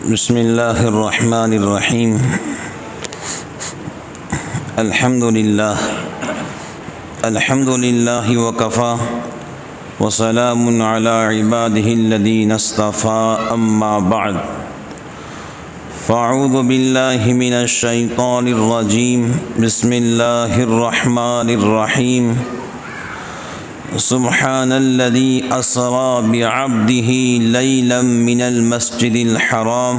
बिस्मिल्लाहिर्रहमानिर्रहीम। अल्हम्दुलिल्लाहि वकफ़ा वसलामुन अला इबादिहिल्लज़ीना इस्तफ़ा अम्मा बअद। फ़अऊज़ु बिल्लाहि मिनश शैतानिर्रजीम। बिस्मिल्लाहिर्रहमानिर्रहीम। सुब्हानल्लज़ी अस्रा बिअब्दिही लैलन मिनल मस्जिदिल हराम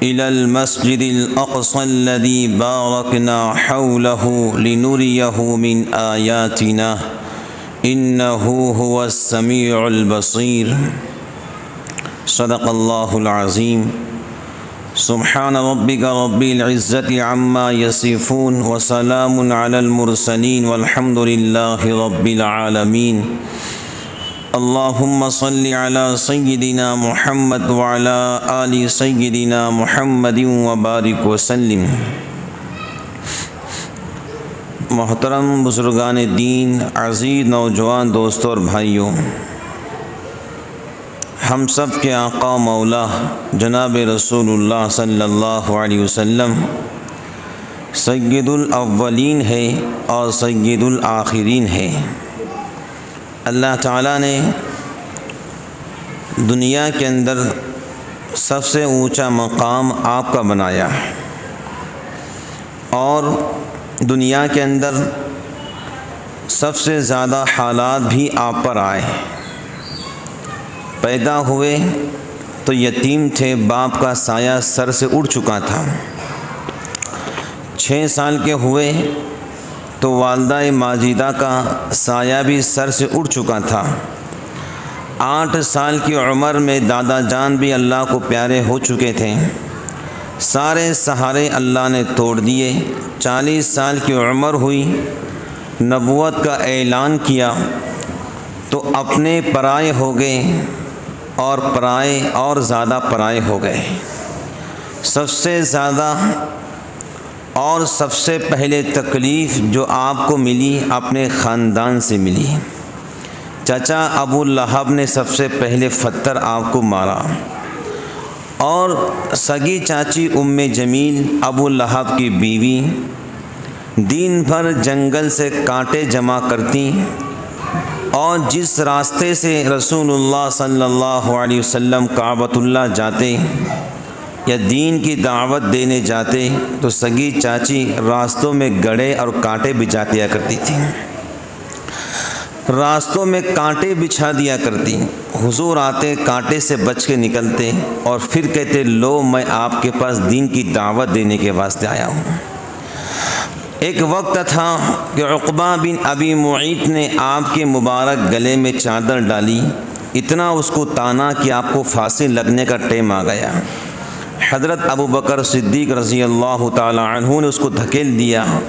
इलल मस्जिदिल अक़सल्लज़ी बारकना हौलहु लिनुरियहु मिन आयातिना इन्नहु हुवस समीउल बसीर। सदक़ल्लाहुल अज़ीम। सुब्हान रब्बिका रब्बिल इज़्ज़ति अम्मा यसिफ़ून व सलामुन अलल मुरसलीन वल्हम्दुलिल्लाहि रब्बिल आलमीन। अल्लाहुम्मा सल्लि अला सय्यिदिना मुहम्मद व अला आलि सय्यिदिना मुहम्मदिन व बारिक व सल्लिम। मोहतरम बुज़ुर्गान दीन, अज़ीज़ नौजवान दोस्तों और भाइयों, हम सब के आका मौला जनाब रसूलुल्लाह सल्लल्लाहु अलैहि वसल्लम सय्यदुल अव्वलीन है और सय्यदुल आखिरीन है। अल्लाह ताला ने दुनिया के अंदर सबसे ऊंचा मकाम आपका बनाया और दुनिया के अंदर सबसे ज़्यादा हालात भी आप पर आए। पैदा हुए तो यतीम थे, बाप का साया सर से उड़ चुका था। 6 साल के हुए तो वालदा माजिदा का साया भी सर से उड़ चुका था। 8 साल की उम्र में दादा जान भी अल्लाह को प्यारे हो चुके थे। सारे सहारे अल्लाह ने तोड़ दिए। 40 साल की उम्र हुई, नबूवत का ऐलान किया तो अपने पराए हो गए और पराए और ज़्यादा पराए हो गए। सबसे ज़्यादा और सबसे पहले तकलीफ़ जो आपको मिली अपने ख़ानदान से मिली। चाचा अबू लहब ने सबसे पहले पत्थर आपको मारा और सगी चाची उम्मे जमील अबू लहब की बीवी दिन भर जंगल से कांटे जमा करती और जिस रास्ते से रसूलुल्लाह सल्लल्लाहु अलैहि वसल्लम काबतुल्लाह जाते या दीन की दावत देने जाते तो सगी चाची रास्तों में गड़े और कांटे बिछा दिया करती थी। रास्तों में कांटे बिछा दिया करती। हुजूर आते, कांटे से बच के निकलते और फिर कहते, लो मैं आपके पास दीन की दावत देने के वास्ते आया हूँ। एक वक्त था कि उक़बा बिन अबी मुईत ने आपके मुबारक गले में चादर डाली, इतना उसको ताना कि आपको फांसी लगने का टाइम आ गया। हज़रत अबू बकर सिद्दीक़ रज़ी अल्लाह ताला अन्हु ने उसको धकेल दिया।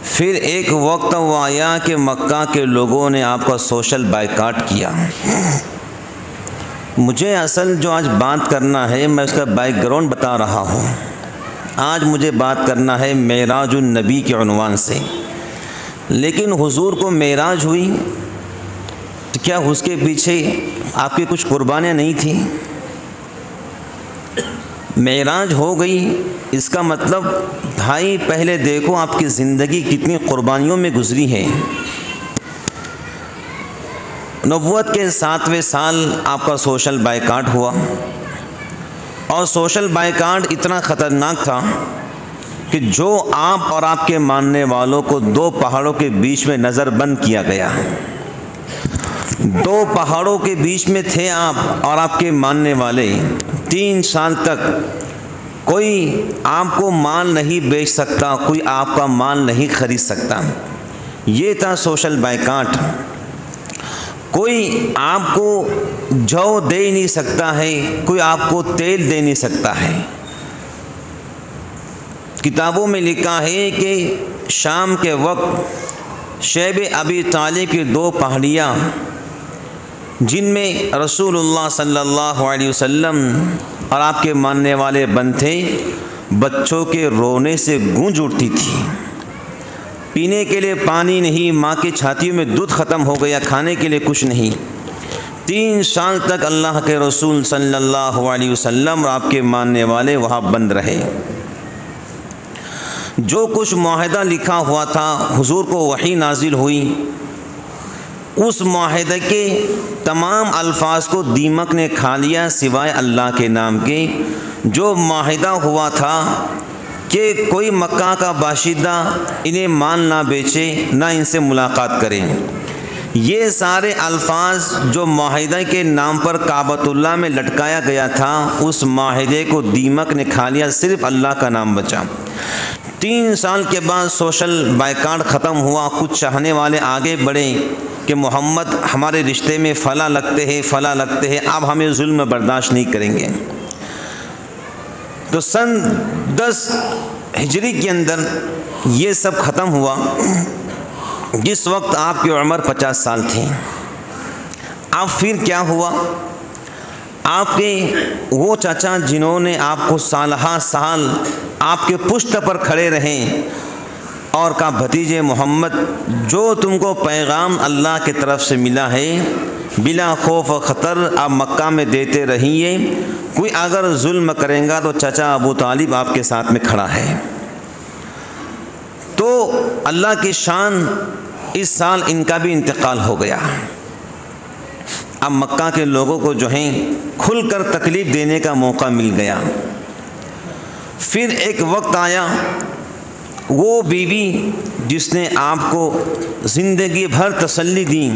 फिर एक वक्त वो आया कि मक्का के लोगों ने आपका सोशल बायकाट किया। मुझे असल जो आज बात करना है मैं उसका बैकग्राउंड बता रहा हूँ। आज मुझे बात करना है मेराजुन नबी के उन्वान से। लेकिन हुजूर को मेराज हुई तो क्या उसके पीछे आपकी कुछ कुर्बानियाँ नहीं थी? मेराज हो गई, इसका मतलब भाई पहले देखो आपकी ज़िंदगी कितनी कुर्बानियों में गुजरी है। नबूवत के 7वें साल आपका सोशल बायकाट हुआ और सोशल बायकाट इतना ख़तरनाक था कि जो आप और आपके मानने वालों को 2 पहाड़ों के बीच में नज़रबंद किया गया। 2 पहाड़ों के बीच में थे आप और आपके मानने वाले। 3 साल तक कोई आपको माल नहीं बेच सकता, कोई आपका माल नहीं खरीद सकता। ये था सोशल बायकाट। कोई आपको जौ दे नहीं सकता है, कोई आपको तेल दे नहीं सकता है। किताबों में लिखा है कि शाम के वक्त शैब अबी तालिब की 2 पहाड़ियाँ जिनमें रसूलुल्लाह सल्लल्लाहु अलैहि वसल्लम और आपके मानने वाले बंद थे, बच्चों के रोने से गूंज उठती थी। पीने के लिए पानी नहीं, माँ की छातियों में दूध ख़त्म हो गया, खाने के लिए कुछ नहीं। 3 साल तक अल्लाह के रसूल सल्लल्लाहु अलैहि वसल्लम और आपके मानने वाले वहाँ बंद रहे। जो कुछ मुआहदा लिखा हुआ था, हुजूर को वही नाजिल हुई, उस मुआहदे के तमाम अल्फाज को दीमक ने खा लिया सिवाय अल्लाह के नाम के। जो मुआहदा हुआ था कि कोई मक्का का बाशिंदा इन्हें माल ना बेचे, ना इनसे मुलाकात करें, ये सारे अल्फाज जो मुआहदे के नाम पर काबतुल्लाह में लटकाया गया था, उस मुआहदे को दीमक ने खा लिया, सिर्फ अल्लाह का नाम बचा। 3 साल के बाद सोशल बायकाट ख़त्म हुआ। कुछ चाहने वाले आगे बढ़े कि मोहम्मद हमारे रिश्ते में फ़ला लगते हैं, फ़ला लगते हैं, अब हमें जुल्म बर्दाश्त नहीं करेंगे। तो सन 10 हिजरी के अंदर ये सब ख़त्म हुआ, जिस वक्त आपकी उम्र 50 साल थी। अब फिर क्या हुआ, आपके वो चाचा जिन्होंने आपको सालहा साल आपके पुश्त पर खड़े रहें और कहा भतीजे मोहम्मद, जो तुमको पैगाम अल्लाह की तरफ से मिला है बिला खौफ ख़तर आप मक्का में देते रहिए, कोई अगर जुल्म करेगा तो चाचा अबू तालिब आपके साथ में खड़ा है। तो अल्लाह की शान, इस साल इनका भी इंतकाल हो गया। अब मक्का के लोगों को जो है खुलकर तकलीफ़ देने का मौका मिल गया। फिर एक वक्त आया, वो बीवी जिसने आपको ज़िंदगी भर तसल्ली दी,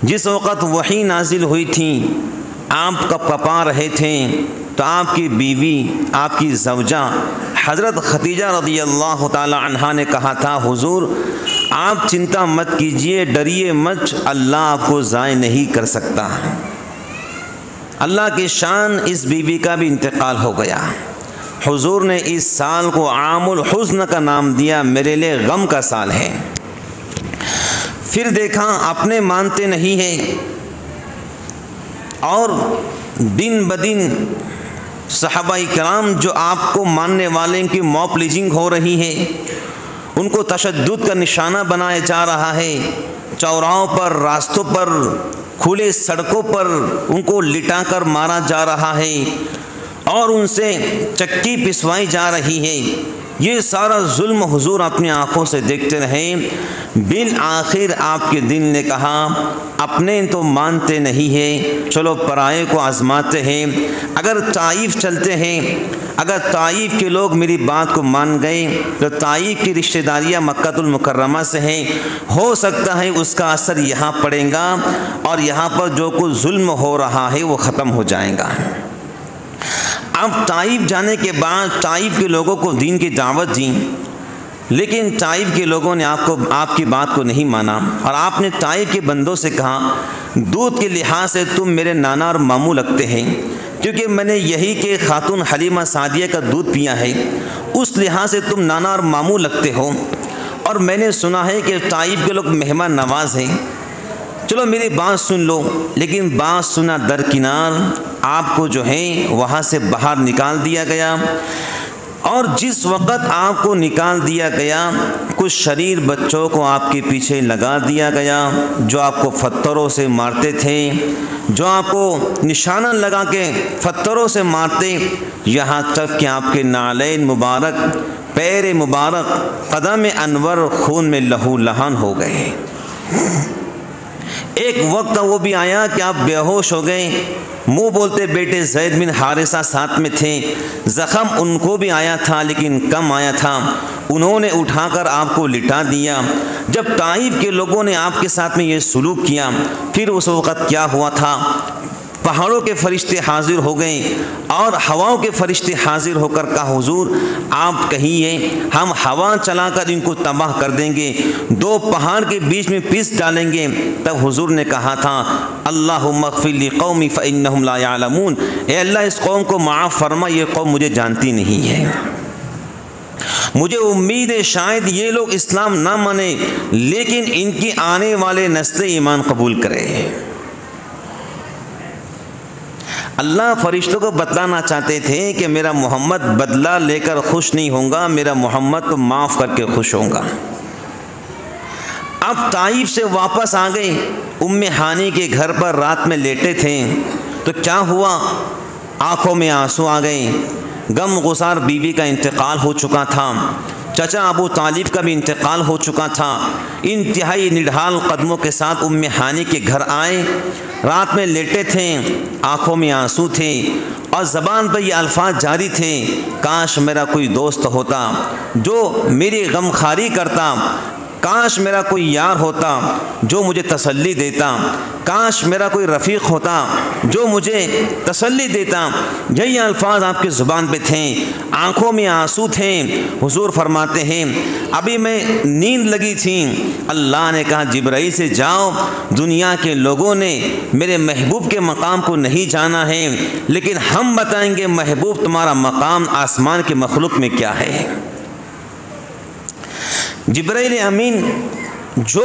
जिस वक़्त वही नाजिल हुई थी, आप कब कपा रहे थे, तो आपकी बीवी, आपकी ज़ौजा हज़रत खदीजा रज़ियल्लाहु ताला अन्हा ने कहा था, हुजूर आप चिंता मत कीजिए, डरिए मत, अल्लाह आपको ज़ाय नहीं कर सकता। अल्लाह की शान, इस बीवी का भी इंतकाल हो गया। हुजूर ने इस साल को आमुल हुज़्न का नाम दिया, मेरे लिए गम का साल है। फिर देखा अपने मानते नहीं हैं और दिन ब दिन सहाबाई कराम जो आपको मानने वाले की मॉब लिंचिंग हो रही है, उनको तशद्दुद का निशाना बनाया जा रहा है। चौराहों पर, रास्तों पर, खुले सड़कों पर उनको लिटाकर मारा जा रहा है और उनसे चक्की पिसवाई जा रही है। ये सारा जुल्म हुजूर अपनी आँखों से देखते रहे। बिल आखिर आपके दिल ने कहा, अपने तो मानते नहीं हैं, चलो पराये को आजमाते हैं। अगर ताइफ चलते हैं, अगर ताइफ के लोग मेरी बात को मान गए तो ताइफ की रिश्तेदारियाँ मक्कातुल मुकर्रमा से हैं, हो सकता है उसका असर यहाँ पड़ेगा और यहाँ पर जो कुछ जुल्म हो रहा है वो ख़त्म हो जाएगा। अब ताइफ जाने के बाद ताइफ के लोगों को दीन की दावत दी, लेकिन ताइफ के लोगों ने आपकी बात को नहीं माना और आपने ताइफ के बंदों से कहा, दूध के लिहाज से तुम मेरे नाना और मामू लगते हैं, क्योंकि मैंने यही के खातून हलीमा सादिया का दूध पिया है, उस लिहाज से तुम नाना और मामू लगते हो। और मैंने सुना है कि ताइफ के लोग मेहमान नवाज हैं, चलो मेरी बात सुन लो। लेकिन बात सुना दरकिनार, आपको जो है वहाँ से बाहर निकाल दिया गया। और जिस वक़्त आपको निकाल दिया गया, कुछ शरीर बच्चों को आपके पीछे लगा दिया गया, जो आपको पत्थरों से मारते थे, जो आपको निशाना लगा के पत्थरों से मारते, यहाँ तक कि आपके नालैन मुबारक, पैर मुबारक, कदम अनवर खून में लहू लहान हो गए। एक वक्त वो भी आया कि आप बेहोश हो गए, मुँह बोलते बेटे ज़ैद बिन हारिसा साथ में थे, ज़ख़म उनको भी आया था लेकिन कम आया था, उन्होंने उठाकर आपको लिटा दिया। जब ताइफ के लोगों ने आपके साथ में ये सलूक किया, फिर उस वक़्त क्या हुआ था, पहाड़ों के फरिश्ते हाजिर हो गए और हवाओं के फरिश्ते हाजिर होकर कहा, हुजूर आप कहिए, हम हवा चलाकर इनको तबाह कर देंगे, 2 पहाड़ के बीच में पीस डालेंगे। तब हुजूर ने कहा था, अल्लाहुम्मा ग़फ़िर ली क़ौमी फ़इन्नहुम ला यअलमून, ए अल्लाह इस कौम को माफ़ फरमा, ये कौम मुझे जानती नहीं है। मुझे उम्मीद है शायद ये लोग इस्लाम ना माने, लेकिन इनकी आने वाले नस्लें ईमान कबूल करें। अल्लाह फरिश्तों को बतलाना चाहते थे कि मेरा मोहम्मद बदला लेकर खुश नहीं होगा, मेरा मोहम्मद तो माफ़ करके खुश होगा। अब ताइफ से वापस आ गए, उम्मे हानी के घर पर रात में लेटे थे तो क्या हुआ, आंखों में आंसू आ गए। गम गुसार बीवी का इंतकाल हो चुका था, चाचा अबू तालिब का भी इंतकाल हो चुका था। इंतहाई निढाल कदमों के साथ उम्मे हानी के घर आए, रात में लेटे थे, आंखों में आंसू थे और ज़बान पर ये अल्फाज जारी थे, काश मेरा कोई दोस्त होता जो मेरी गमखारी करता, काश मेरा कोई यार होता जो मुझे तसल्ली देता, काश मेरा कोई रफ़ीक होता जो मुझे तसल्ली देता। यही अल्फाज आपकी ज़ुबान पे थे, आँखों में आंसू थे। हुजूर फरमाते हैं अभी मैं नींद लगी थी, अल्लाह ने कहा जिब्राईल से जाओ, दुनिया के लोगों ने मेरे महबूब के मकाम को नहीं जाना है, लेकिन हम बताएंगे महबूब तुम्हारा मकाम आसमान के मखलूक में क्या है। जिब्राईल अमीन जो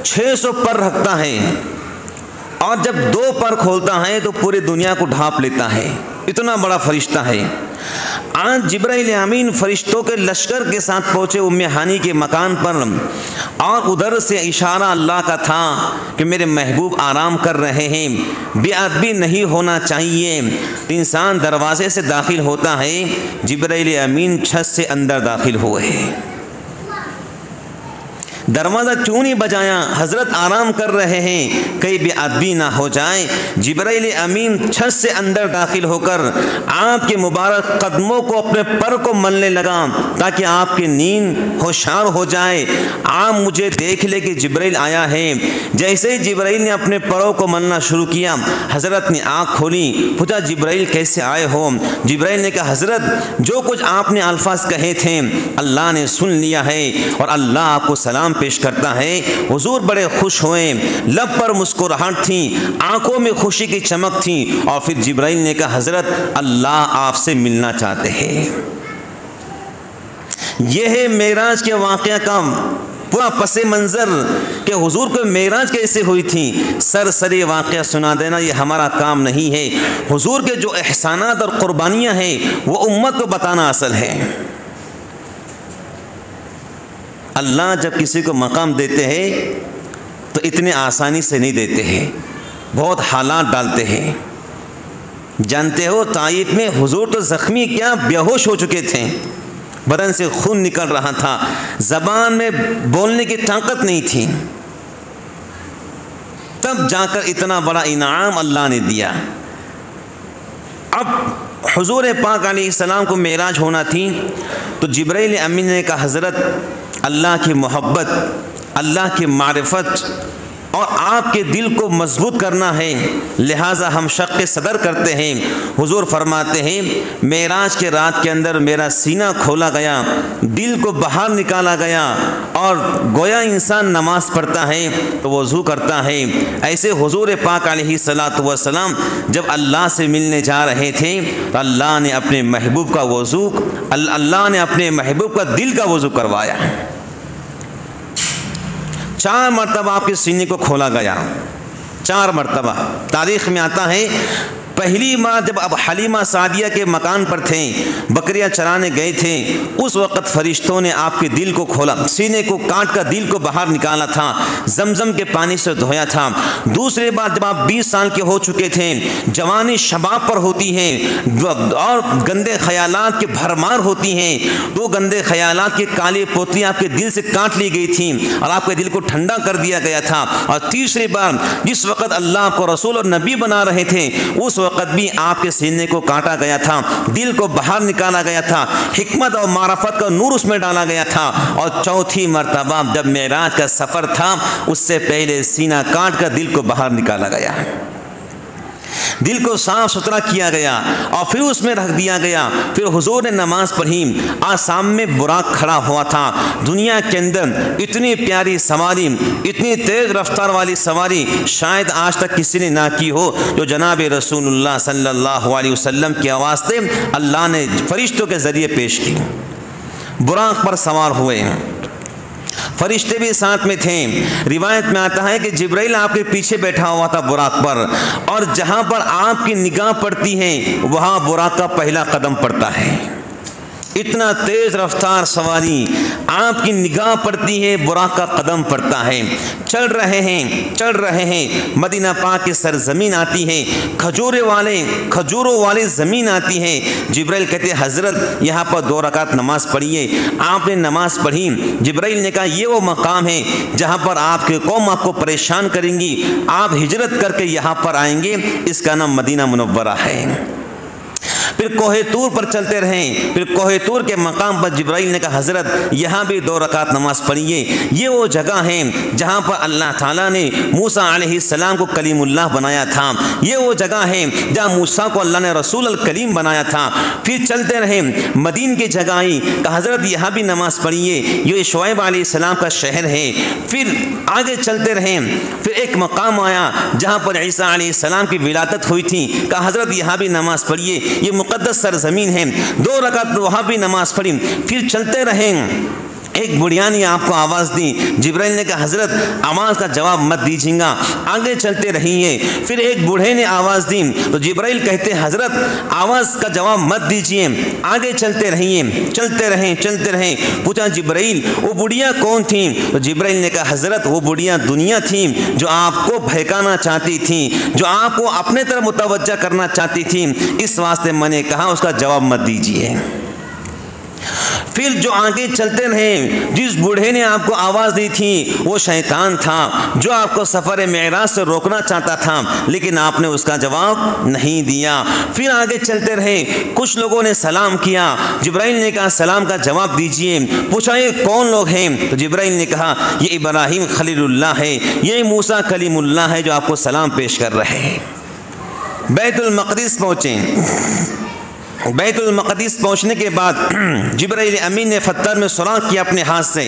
600 पर रखता है और जब 2 पर खोलता है तो पूरी दुनिया को ढांप लेता है, इतना बड़ा फरिश्ता है। आज जिब्राईल अमीन फरिश्तों के लश्कर के साथ पहुँचे उम्मे हानी के मकान पर और उधर से इशारा अल्लाह का था कि मेरे महबूब आराम कर रहे हैं, बेअदबी नहीं होना चाहिए। इंसान दरवाजे से दाखिल होता है, जिब्राईल अमीन छत से अंदर दाखिल हुए। दरवाज़ा क्यों नहीं बजाया, हज़रत आराम कर रहे हैं, कहीं बेअदबी ना हो जाए। जिब्राईल अमीन छत से अंदर दाखिल होकर आपके मुबारक कदमों को, अपने पर को मलने लगा ताकि आपकी नींद होशार हो जाए। आप मुझे देख ले कि जिब्राईल आया है। जैसे ही जिब्राईल ने अपने परों को मलना शुरू किया, हज़रत ने आँख खोली, पूछा जिब्राईल कैसे आए हो। जिब्राईल ने कहा हज़रत जो कुछ आपने अल्फाज कहे थे अल्लाह ने सुन लिया है और अल्लाह आपको सलाम पेश करता है। हुजूर बड़े खुश हुए, लब पर मुस्कुराहट थी, आंखों में खुशी की चमक थी। और फिर जिब्राईल ने कहा हज़रत अल्लाह आपसे मिलना चाहते हैं। यह है मेराज के वाक़या का पूरा पसे मंज़र कि हुजूर को मेराज कैसे हुई थी। सरसरी वाक़या सुना देना ये हमारा काम नहीं है। हुजूर के जो एहसानात और क़ुरबानियाँ हैं वो उम्मत को बताना असल है। अल्लाह जब किसी को मकाम देते हैं तो इतने आसानी से नहीं देते हैं, बहुत हालात डालते हैं। जानते हो ताइफ में हुजूर तो ज़ख्मी क्या बेहोश हो चुके थे, बदन से खून निकल रहा था, ज़बान में बोलने की ताकत नहीं थी, तब जाकर इतना बड़ा इनाम अल्लाह ने दिया। अब हुजूर पाक अलैहिस्सलाम को मेराज होना थी तो जिब्राईल अमीन ने कहा हज़रत अल्लाह की मोहब्बत, अल्लाह की मारिफत और आपके दिल को मजबूत करना है, लिहाजा हम शक़ सदर करते हैं। हुजूर फरमाते हैं मेराज के रात के अंदर मेरा सीना खोला गया, दिल को बाहर निकाला गया और गोया इंसान नमाज पढ़ता है तो वज़ू करता है। ऐसे हुजूर पाक अलैहिस्सलातु वस्सलाम जब अल्लाह से मिलने जा रहे थे तो अल्लाह ने अपने महबूब का वज़ू, अल्लाह ने अपने महबूब का दिल का वज़ू करवाया। 4 मरतबा आपके सीने को खोला गया, 4 मरतबा। तारीख़ में आता है पहली बार जब अब हलीमा सादिया के मकान पर थे, बकरियां चराने गए थे, उस वक़्त फरिश्तों ने आपके दिल को खोला, सीने को काट कर दिल को बाहर निकाला था, जमजम के पानी से धोया था। दूसरी बार जब आप 20 साल के हो चुके थे, जवानी शबाब पर होती है और गंदे ख्यालात की भरमार होती हैं, तो गंदे ख्यालात की काली पोतली आपके दिल से काट ली गई थी और आपके दिल को ठंडा कर दिया गया था। और तीसरी बार जिस वक़्त अल्लाह को रसूल और नबी बना रहे थे उस वक़्त भी आपके सीने को काटा गया था, दिल को बाहर निकाला गया था, हिकमत और मारफत का नूर उसमें डाला गया था। और चौथी मरतबा जब मेराज का सफ़र था उससे पहले सीना काट कर दिल को बाहर निकाला गया, दिल को साफ सुथरा किया गया और फिर उसमें रख दिया गया। फिर हुजूर ने नमाज पढ़ी, आज सामने बुराक खड़ा हुआ था। दुनिया के अंदर इतनी प्यारी सवारी, इतनी तेज़ रफ्तार वाली सवारी शायद आज तक किसी ने ना की हो, जो जनाब रसूलुल्लाह सल्लल्लाहु अलैहि वसल्लम की आवाज़ से अल्लाह ने फरिश्तों के ज़रिए पेश की। बुराक पर सवार हुए, फरिश्ते भी साथ में थे। रिवायत में आता है कि जिब्राईल आपके पीछे बैठा हुआ था बुराक पर, और जहाँ पर आपकी निगाह पड़ती है वहाँ बुराक का पहला कदम पड़ता है। इतना तेज रफ्तार सवारी, आपकी निगाह पड़ती है, बुराक का कदम पड़ता है। चल रहे हैं, मदीना पाक की सरजमीन आती है, खजूरों वाली ज़मीन आती है। जिब्राइल कहते हज़रत यहाँ पर 2 रकात नमाज पढ़िए। आपने नमाज पढ़ी। जिब्राइल ने कहा ये वो मकाम है जहाँ पर आपके कौम आपको परेशान करेंगी, आप हिजरत करके यहाँ पर आएंगे, इसका नाम मदीना मुनव्वरा है। फिर कोहे तूर पर चलते रहें। फिर कोहे तूर के मकाम पर जिब्राइल ने कहा हज़रत यहाँ भी 2 रकात नमाज पढ़िए। ये वो जगह है जहाँ पर अल्लाह ताला ने मूसा अलैहिस्सलाम को कलीमुल्लाह बनाया था। ये वो जगह है जहाँ मूसा को अल्लाह ने रसूल अल कलीम बनाया था। फिर चलते रहें, मदीन की जगह आई, कहा हज़रत यहाँ भी नमाज पढ़िए, ये शुएब अलैहिस्सलाम का शहर है। फिर आगे चलते रहें। फिर एक मकाम आया जहाँ पर ईसा अलैहिस्सलाम की विलादत हुई थी, कहा हज़रत यहाँ भी नमाज पढ़िए, ये मुक़द्दस सरज़मीन है। 2 रकात वहाँ भी नमाज पढ़ी। फिर चलते रहें। एक बुढ़िया ने आपको आवाज़ दी। जिब्राइल ने कहा हज़रत आवाज़ का जवाब मत दीजिएगा, आगे चलते रहिए। फिर एक बूढ़े ने आवाज़ दी तो जिब्राइल कहते हज़रत आवाज़ का जवाब मत दीजिए, आगे चलते रहिए। चलते रहें। पूछा जिब्राइल वो बुढ़िया कौन थी? तो जिब्राइल ने कहा हज़रत वो बुढ़िया दुनिया थी जो आपको बहकाना चाहती थी, जो आपको अपने तरफ मुतवज्जा करना चाहती थी, इस वास्ते मैंने कहा उसका जवाब मत दीजिए। फिर जो आगे चलते रहे, जिस बूढ़े ने आपको आवाज़ दी थी वो शैतान था जो आपको सफ़र मेराज से रोकना चाहता था, लेकिन आपने उसका जवाब नहीं दिया। फिर आगे चलते रहे। कुछ लोगों ने सलाम किया। जिब्राइल ने कहा सलाम का जवाब दीजिए। पूछा ये कौन लोग हैं? तो जिब्राइल ने कहा ये इब्राहीम खलीलुल्लाह है, ये मूसा कलीमुल्लाह है जो आपको सलाम पेश कर रहे हैं। बैतुल मक़दिस पहुँचे। बैतुल मक़दिस पहुँचने के बाद जिब्राइल अमीन ने पत्थर में सुराख किया अपने हाथ से,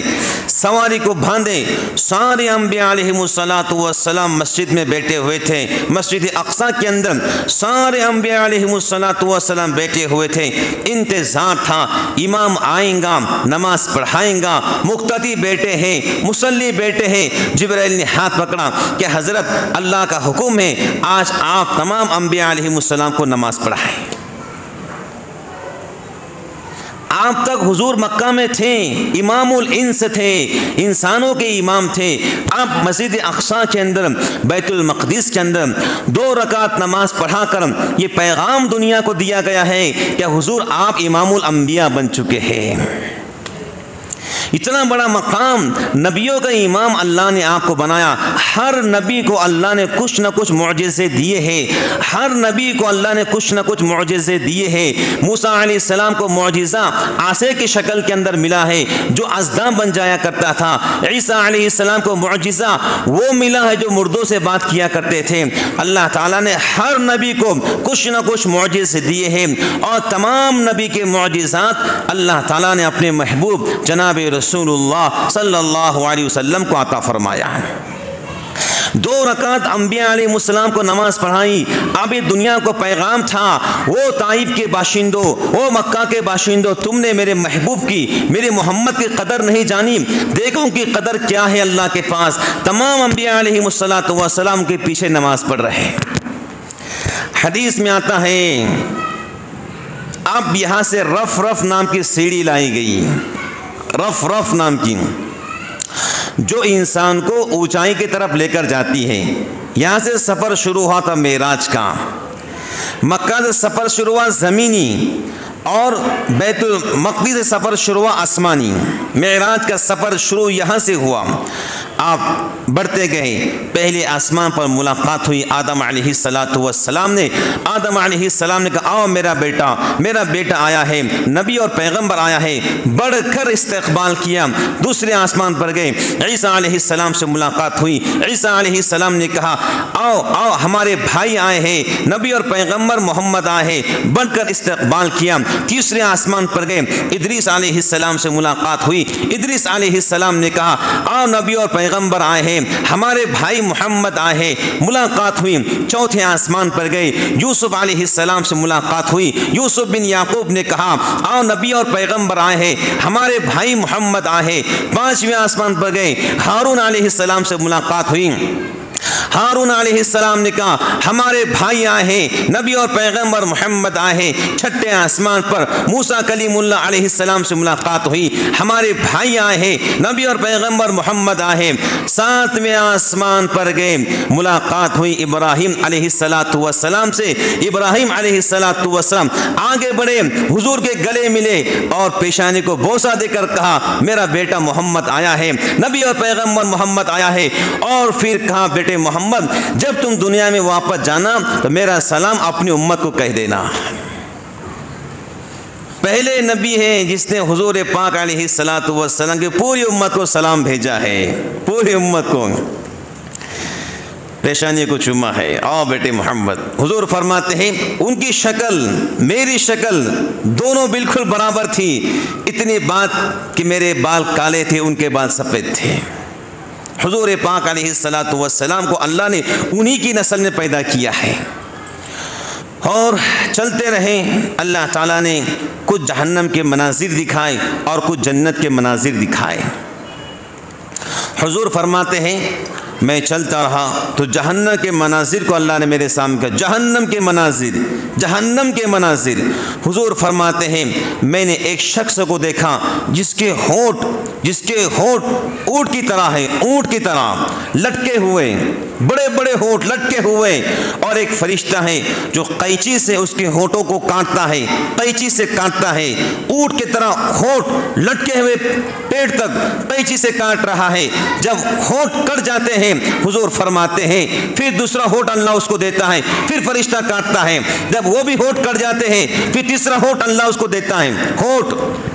सवारी को बांधे। सारे अंबिया अलैहिमुस्सलातु वस्सलाम मस्जिद में बैठे हुए थे। मस्जिद अक़सा के अंदर सारे अंबिया अलैहिमुस्सलातु वस्सलाम बैठे हुए थे। इंतज़ार था इमाम आएगा, नमाज पढ़ाएगा। मुक्तदी बैठे हैं, मुसल्ली बैठे हैं। जिब्राइल ने हाथ पकड़ा कि हज़रत अल्लाह का हुक्म है, आज आप तमाम अंबिया अलैहिमुस्सलाम को नमाज पढ़ाएं। आप तक हुजूर मक्का में थे, इमामुल इंस थे, इंसानों के इमाम थे। आप मस्जिद अक़सा के अंदर, बैतुल मक़दिस के अंदर 2 रकात नमाज पढ़ाकर ये पैगाम दुनिया को दिया गया है कि हुजूर आप इमामुल अंबिया बन चुके हैं। इतना बड़ा मकाम, नबियों का इमाम अल्लाह ने आपको बनाया। हर नबी को अल्लाह ने कुछ न कुछ मुअजिज़े दिए हैं। हर नबी को अल्लाह ने कुछ न कुछ मुअजिज़े दिए हैं। मूसा अलैहिस्सलाम को मुअजिज़ा आसे की शक्ल के अंदर मिला है जो अज़दा बन जाया करता था। ईसा अलैहिस्सलाम को मुअजिज़ा वो मिला है जो मुर्दों से बात किया करते थे। अल्लाह ताला ने हर नबी को कुछ न कुछ मुअजिज़े दिए हैं और तमाम नबी के मुअजिज़ात अल्लाह ताला ने अपने महबूब जनाब रसूलुल्लाह सल्लल्लाहु अलैहि वसल्लम को अता फरमाया है। 2 रकात अंबिया अलैहिस्सलाम को नमाज पढ़ाई। अब ये दुनिया को पैगाम था, वो ताइफ के बाशिंदों, वो मक्का के बाशिंदों, तुमने मेरे महबूब की, मेरे मोहम्मद की कदर नहीं जानी, देखो उनकी कदर क्या है अल्लाह के पास। तमाम अंबिया अलैहिस्सलातु वस्सलाम के पीछे नमाज पढ़ रहे। हदीस में आता है अब यहाँ से रफ नाम की सीढ़ी लाई गई, रफ नाम की, जो इंसान को ऊंचाई की तरफ लेकर जाती है। यहाँ से सफ़र शुरू हुआ था मेराज का। मक्का से सफ़र शुरू हुआ ज़मीनी और बैतुल मक़दिस से सफ़र शुरू हुआ आसमानी। मेराज का सफ़र शुरू यहाँ से हुआ। आप बढ़ते गए। पहले आसमान पर मुलाकात हुई आदम अलैहिस्सलातु वस्सलाम ने। आदम अलैहिस्सलाम ने कहा आओ मेरा बेटा आया है, नबी और पैगंबर आया है। बढ़कर इस्तक़बाल किया। दूसरे आसमान पर गए, ईसा अलैहिस्सलाम से मुलाकात हुई। ईसा अलैहिस्सलाम ने कहा आओ हमारे भाई आए हैं, नबी और पैगंबर मोहम्मद आए हैं। बढ़कर इस्तक़बाल किया। तीसरे आसमान पर गए, इदरीस अलैहिस्सलाम से मुलाकात हुई। इदरीस अलैहिस्सलाम ने कहा आओ नबी और पैगंबर आए हैं, हमारे भाई मोहम्मद आए हैं। मुलाकात हुई। चौथे आसमान पर गए, यूसुफ अलैहिस्सलाम से मुलाकात हुई। यूसुफ बिन याकूब ने कहा आओ नबी और पैगंबर आए हैं, हमारे भाई मोहम्मद आए हैं। पांचवें आसमान पर गए, हारून अलैहिस्सलाम से मुलाकात हुई। हारून अलैहिस्सलाम ने कहा हमारे भाई आए हैं, नबी और पैगंबर मोहम्मद आए हैं छठे आसमान पर। मूसा कलीमुल्लाह अलैहिस्सलाम से मुलाकात हुई, हमारे भाई आए हैं, नबी और पैगंबर मोहम्मद आए हैं। सातवें आसमान पर गए, मुलाकात हुई इब्राहिम अलैहिस्सलातु वस्सलाम से। इब्राहिम अलैहिस्सलातु वस्सलाम आगे बढ़े, हुजूर के गले मिले और पेशानी को बोसा देकर कहा मेरा बेटा मोहम्मद आया है, नबी और पैगंबर मोहम्मद आया है। और फिर कहा बेटे मोहम्मद जब तुम दुनिया में वापस जाना तो मेरा सलाम अपनी उम्मत को कह देना। पहले नबी है जिसने हुजूर पाक अलैहिस्सलातु वस्सलाम की पूरी उम्मत को सलाम भेजा है, पूरी उम्मत को पेशानी को चुमा है। आओ बेटे मोहम्मद। हुजूर फरमाते हैं उनकी शक्ल मेरी शक्ल दोनों बिल्कुल बराबर थी, इतनी बात कि मेरे बाल काले थे, उनके बाल सफ़ेद थे। हुजूर पाक अलैहिस्सलातु वस्सलाम को अल्लाह ने उन्हीं की नस्ल में पैदा किया है। और चलते रहे, अल्लाह ताला ने कुछ जहन्नम के मनाजिर दिखाए और कुछ जन्नत के मनाजिर दिखाए। हुजूर फरमाते हैं मैं चलता रहा तो जहन्नम के मनाजिर को अल्लाह ने मेरे सामने किया। जहन्नम के मनाजिर, जहन्नम के मनाजिर। हुजूर फरमाते हैं मैंने एक शख्स को देखा जिसके होंठ ऊँट की तरह है, ऊँट की तरह लटके हुए, बड़े बड़े होंठ लटके हुए। और एक फरिश्ता है जो कैंची से उसके होंठों को काटता है, कैंची से काटता है, ऊँट की तरह होंठ लटके हुए पेट तक कैंची से काट रहा है। जब होंठ कट जाते हैं हुजूर फरमाते हैं फिर दूसरा होंठ अल्लाह उसको देता है, फिर फरिश्ता काटता है। जब वो भी होंठ कट जाते हैं फिर तीसरा होंठ अल्लाह उसको देता है, होंठ।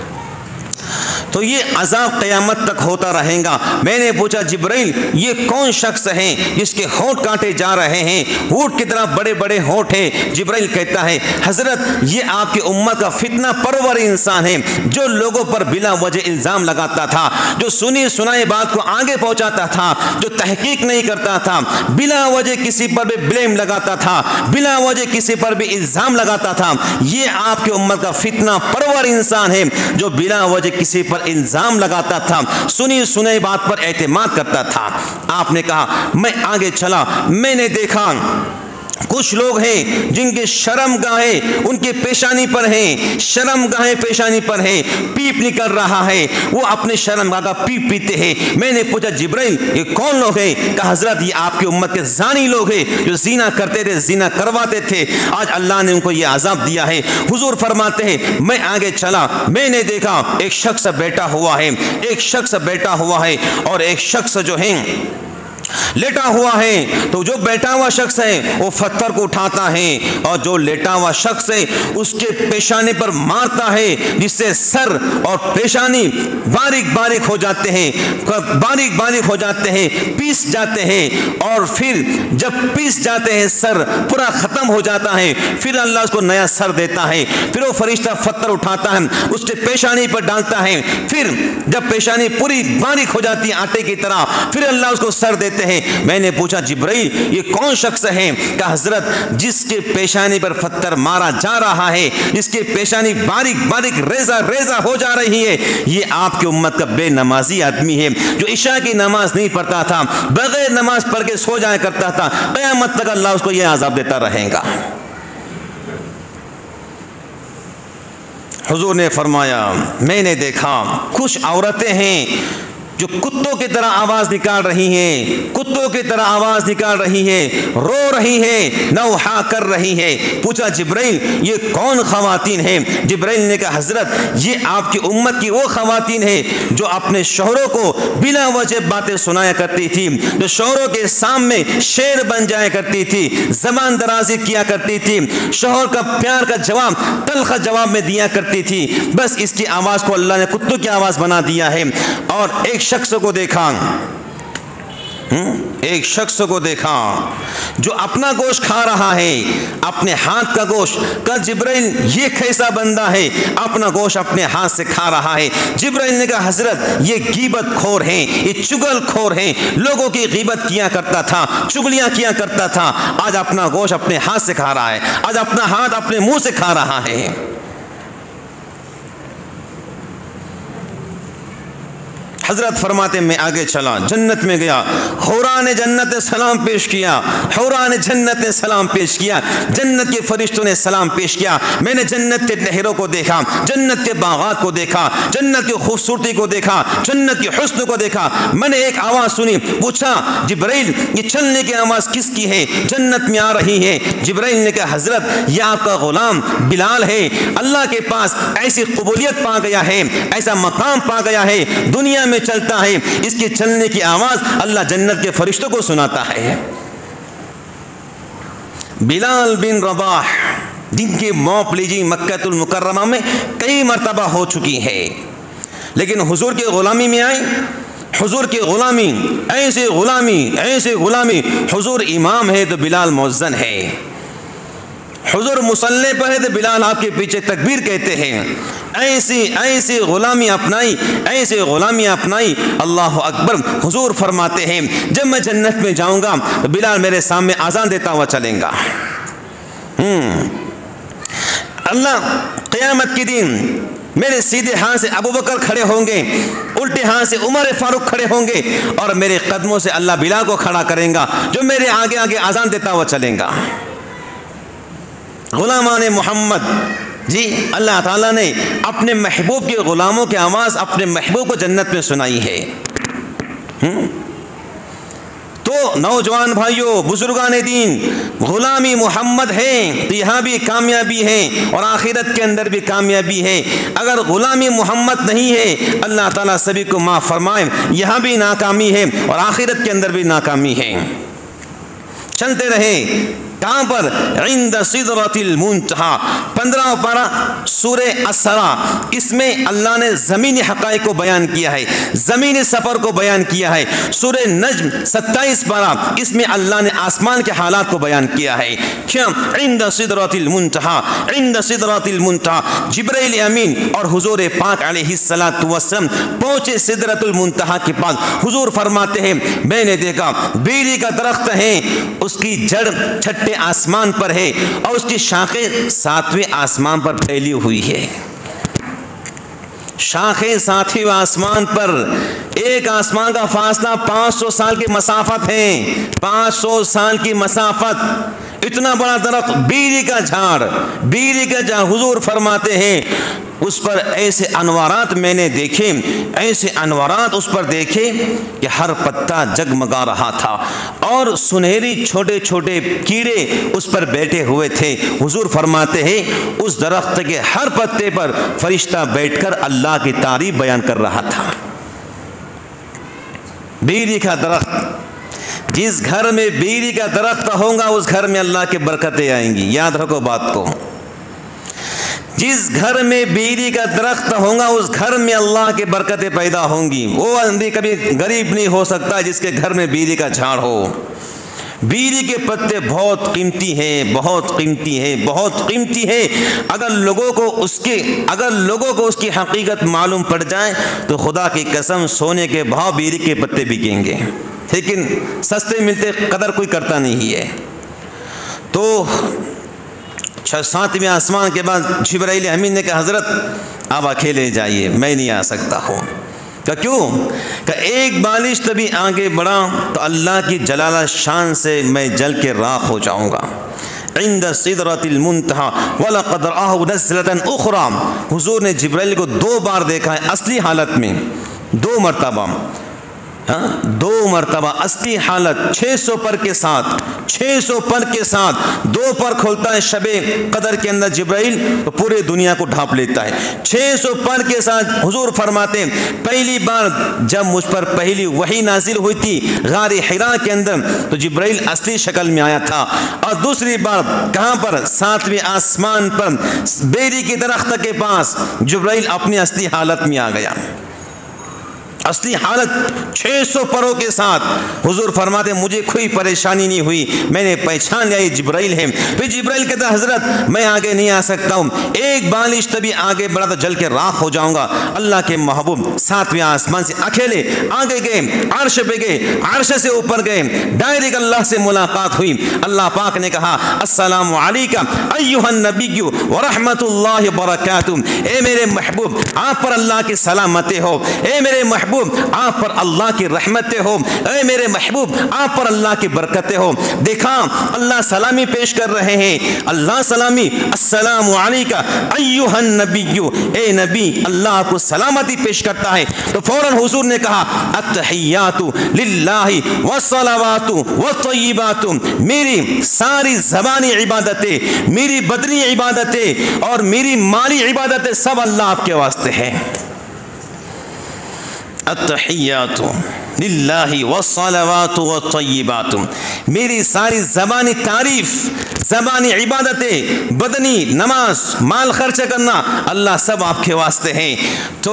तो ये अज़ाब क़यामत तक होता रहेगा। मैंने पूछा जिब्राइल ये कौन शख्स हैं जिसके होंठ काटे जा रहे हैं, ऊँट की तरह बड़े बड़े होंठ हैं। जिब्राइल कहता है हज़रत ये आपकी उम्मत का फितना परवर इंसान है जो लोगों पर बिला वजह इल्ज़ाम लगाता था, जो सुनी सुनाई बात को आगे पहुँचाता था, जो तहकीक नहीं करता था, बिला वजह किसी पर भी ब्लेम लगाता था, बिला वजह किसी पर भी इल्ज़ाम लगाता था। ये आपकी उम्मत का फितना परवर इंसान है जो बिला वजह किसी पर इल्जाम लगाता था, सुनी सुनाई बात पर एतमाद करता था। आपने कहा मैं आगे चला, मैंने देखा कुछ लोग हैं जिनके शर्म गाहें उनके पेशानी पर हैं, शर्म गाहें पेशानी पर हैं, पीप निकल रहा है, वो अपने शर्म गाह का पीप पीते हैं। मैंने पूछा जिब्राइल ये कौन लोग हैं? कहा हजरत ये आपकी उम्मत के जानी लोग हैं जो जीना करते थे, जीना करवाते थे, आज अल्लाह ने उनको ये अजाब दिया है। हुजूर फरमाते हैं मैं आगे चला, मैंने देखा एक शख्स बैठा हुआ है, एक शख्स बैठा हुआ है और एक शख्स जो है लेटा हुआ है। तो जो बैठा हुआ शख्स है वो पत्थर को उठाता है और जो लेटा हुआ शख्स है उसके पेशानी पर मारता है, जिससे सर और पेशानी बारीक बारीक हो जाते हैं, बारीक बारीक हो जाते हैं, पीस जाते हैं। और फिर जब पीस जाते हैं सर पूरा ख़त्म हो जाता है, फिर अल्लाह उसको नया सर देता है। फिर वो फरिश्ता पत्थर उठाता है उसके पेशानी पर डालता है, फिर जब पेशानी पूरी बारीक हो जाती है आटे की तरह, फिर अल्लाह उसको सर देते हैं। मैंने पूछा जिब्राइल ये कौन शख्स है? कहा हजरत जिसके पेशानी पर पत्थर मारा जा रहा है, जिसके पेशानी बारीक बारीक रेजा रेजा हो जा रही है, ये आपकी उम्मत का बेनमाजी आदमी है जो इशा की नमाज नहीं पढ़ता था, बगैर नमाज पढ़ के सो जाया करता था। क़यामत तक अल्लाह उसको यह अज़ाब देता रहेगा। हुजूर ने फरमाया मैंने देखा कुछ औरतें हैं जो कुत्तों की तरह आवाज निकाल रही हैं, कुत्तों की तरह आवाज निकाल रही है, रो रही है, नौहा कर रही है। पूछा जिब्राइल ये कौन खवातीन हैं? जिब्राइल ने कहा हजरत ये आपकी उम्मत की वो खवातीन है जो अपने शौहरों को बिला वजह बातें सुनाया करती थी, जो शौहरों के सामने शेर बन जाया करती थी, जबान दराजी किया करती थी, शौहर का प्यार का जवाब तल्ख जवाब में दिया करती थी। बस इसकी आवाज को अल्लाह ने कुत्तों की आवाज बना दिया है। और एक शख्स को देखा, एक शख्स को देखा जो अपना गोश्त खा रहा है, अपने हाथ का गोश्त। कल जिब्राइल ये कैसा बंदा है अपना गोश्त अपने हाथ से खा रहा है? जिब्राइल ने कहा हजरत ये गीबत खोर हैं, ये चुगल खोर हैं, लोगों की गीबत किया करता था, चुगलियां किया करता था, आज अपना गोश्त अपने हाथ से खा रहा है, आज अपना हाथ अपने मुंह से खा रहा है। हज़रत फरमाते मैं आगे चला, जन्नत में गया, हौरा ने जन्नत ने सलाम पेश किया, हौरा ने जन्नत ने सलाम पेश किया, जन्नत के फरिश्तों ने सलाम पेश किया। मैंने जन्नत के नहरों को देखा, जन्नत के बागात को देखा, जन्नत की खूबसूरती को देखा, जन्नत की हुस्न को देखा। मैंने एक आवाज़ सुनी, पूछा जिब्राइल ये चलने की आवाज़ किसकी है, जन्नत में आ रही है? जिब्राइल ने कहा हज़रत ये आपका ग़ुलाम बिलाल है, अल्लाह के पास ऐसी कबूलियत पा गया है, ऐसा मकाम पा गया है, दुनिया में चलता है, इसके चलने की आवाज अल्लाह जन्नत के फरिश्तों को सुनाता है। बिलाल बिन रबाह जिनकी मौत लीजिए मक्कातुल मुकर्रमा में कई मरतबा हो चुकी है, लेकिन हुजूर के गुलामी में आई, हुजूर की गुलामी, ऐसे गुलामी, ऐसे गुलामी। हुजूर इमाम है तो बिलाल मुअज्जिन है, हुजूर मुसल्ले पर है तो बिलाल आपके पीछे तकबीर कहते हैं। ऐसी ऐसी गुलामी अपनाई, ऐसे गुलामी अपनाई, अल्लाह अकबर। हुजूर फरमाते हैं जब मैं जन्नत में जाऊंगा तो बिलाल मेरे सामने आज़ान देता हुआ चलेगा। अल्लाह क़यामत के दिन मेरे सीधे हाथ से अबू बकर खड़े होंगे, उल्टे हाथ से उमर फारूक खड़े होंगे, और मेरे कदमों से अल्लाह बिलाल को खड़ा करेगा जो मेरे आगे आगे आज़ान देता हुआ चलेगा। गुलामान मोहम्मद जी, अल्लाह ताला ने अपने महबूब के ग़ुलामों की आवाज़ अपने महबूब को जन्नत में सुनाई है। तो नौजवान भाइयों, बुजुर्गान दीन, ग़ुलामी मोहम्मद है तो यहाँ भी कामयाबी है और आखिरत के अंदर भी कामयाबी है। अगर ग़ुलामी मोहम्मद नहीं है, अल्लाह ताला सभी को माफ़ फरमाए, यहाँ भी नाकामी है और आखिरत के अंदर भी नाकामी है। चलते रहे कहाँ पर? इंद सिदरतिल मुंतहा। 15 पारा सूरे अस्सरा, इसमें अल्लाह ने ज़मीनी हक़ाइक़ को बयान किया है, ज़मीनी सफ़र को बयान किया है। सूरे नज्म 27 पारा, इसमें अल्लाह ने आसमान के हालात को बयान किया है। क्या? इंद सिदरतिल मुंतहा, इंद सिदरतिल मुंतहा। जिब्राइल अमीन और हुजूर पाक अलैहिस्सलातु वस्सलाम पहुँचे सिदरतुल मुंतहा के पास। हुजूर फरमाते हैं मैंने देखा बेरी का दरख्त है, उसकी जड़ छठे आसमान पर है और उसकी शाखें 7वें आसमान पर फैली हुई है। शाखें 7वें आसमान पर, एक आसमान का फासला 500 साल की मसाफत है, 500 साल की मसाफत। इतना बड़ा दरख्त, बीरी का झाड़, बीरी का झाड़। हुजूर फरमाते हैं उस पर ऐसे अनवारात मैंने देखे, ऐसे अनवारात उस पर देखे कि हर पत्ता जगमगा रहा था और सुनहरी छोटे छोटे कीड़े उस पर बैठे हुए थे। हुजूर फरमाते हैं उस दरख्त के हर पत्ते पर फरिश्ता बैठकर अल्लाह की तारीफ बयान कर रहा था। बीरी का दरख्त, जिस घर में बीरी का दरख्त होगा उस घर में अल्लाह की बरकतें आएंगी। याद रखो बात को, जिस घर में बीरी का दरख्त होगा उस घर में अल्लाह की बरकतें पैदा होंगी। वो आदमी कभी गरीब नहीं हो सकता जिसके घर में बीरी का झाड़ हो। बीरी के पत्ते बहुत कीमती हैं, बहुत कीमती है, बहुत कीमती है। अगर लोगों को उसकी हकीकत मालूम पड़ जाए तो खुदा की कसम सोने के भाव बीरी के पत्ते बिकेंगे, लेकिन सस्ते मिलते कदर कोई करता नहीं है। तो 7वें आसमान के बाद जिब्राइल अमीन ने कहा हज़रत आप अकेले जाइए, मैं नहीं आ सकता हूँ। क्या क्यों? क्या एक बालिश तभी आगे बढ़ा तो अल्लाह की जलाला शान से मैं जल के राख हो जाऊँगा। इंद सिदरतिल मुंतहा वलक़द रआहु नज़लतन उख़रा। हुज़ूर ने जिब्राइल को 2 बार देखा है असली हालत में, 2 मरतबा, 2 मरतबा असली हालत, 600 पर के साथ, 600 पर के साथ 2 पर खोलता है शबे कदर के अंदर जिब्राइल तो पूरे दुनिया को ढांप लेता है। 600 पर के साथ हुजूर फरमाते हैं पहली बार जब मुझ पर पहली वही नाजिल हुई थी गारे हिरा के अंदर तो जिब्राइल असली शक्ल में आया था, और दूसरी बार कहाँ पर? 7वें आसमान पर बेरी के दरख्त के पास जिब्राइल अपनी असली हालत में आ गया। असली हालत 600 परों के साथ। हुजूर फरमाते मुझे कोई परेशानी नहीं हुई, मैंने पहचान लिया ये जिब्राइल है। फिर जिब्राइल कहता हज़रत मैं आगे नहीं आ सकता हूँ, एक बालिश तभी आगे बढ़ा तो जल के राख हो जाऊँगा। अल्लाह के महबूब 7वें आसमान से अकेले आगे गए, अर्श पे गए, अर्श से ऊपर गए, डायरेक्ट अल्लाह से मुलाकात हुई। अल्लाह पाक ने कहा अस्सलामु अलैका अय्युहन नबिय्यु व रहमतुल्लाहि व बरकातुहू। ए मेरे महबूब आप पर अल्लाह की सलामतें हो, ए मेरे महबूब महबूब आप पर अल्लाह की रहमतें हो, ऐ मेरे महबूब आप पर अल्लाह की बरकतें हो। देखा अल्लाह सलामी पेश कर रहे हैं, अल्लाह सलामी अस्सलामु अलैका अय्युहन नबिय्यु, ए नबी अल्लाह आपको सलामती पेश करता है। तो फौरन हुजूर ने कहा अत्तहियातु लिल्लाहि वस्सलावातु वत्तय्यिबातु, मेरी सारी ज़बानी इबादतें, मेरी बदनी इबादतें और मेरी माली इबादतें सब अल्लाह आपके वास्ते हैं। अत्तहियातु लिल्लाहि वस्सलावातु वत्तय्यिबातु, मेरी सारी ज़बानी तारीफ़, ज़बानी इबादतें, बदनी नमाज, माल खर्च करना अल्लाह सब आपके वास्ते हैं। तो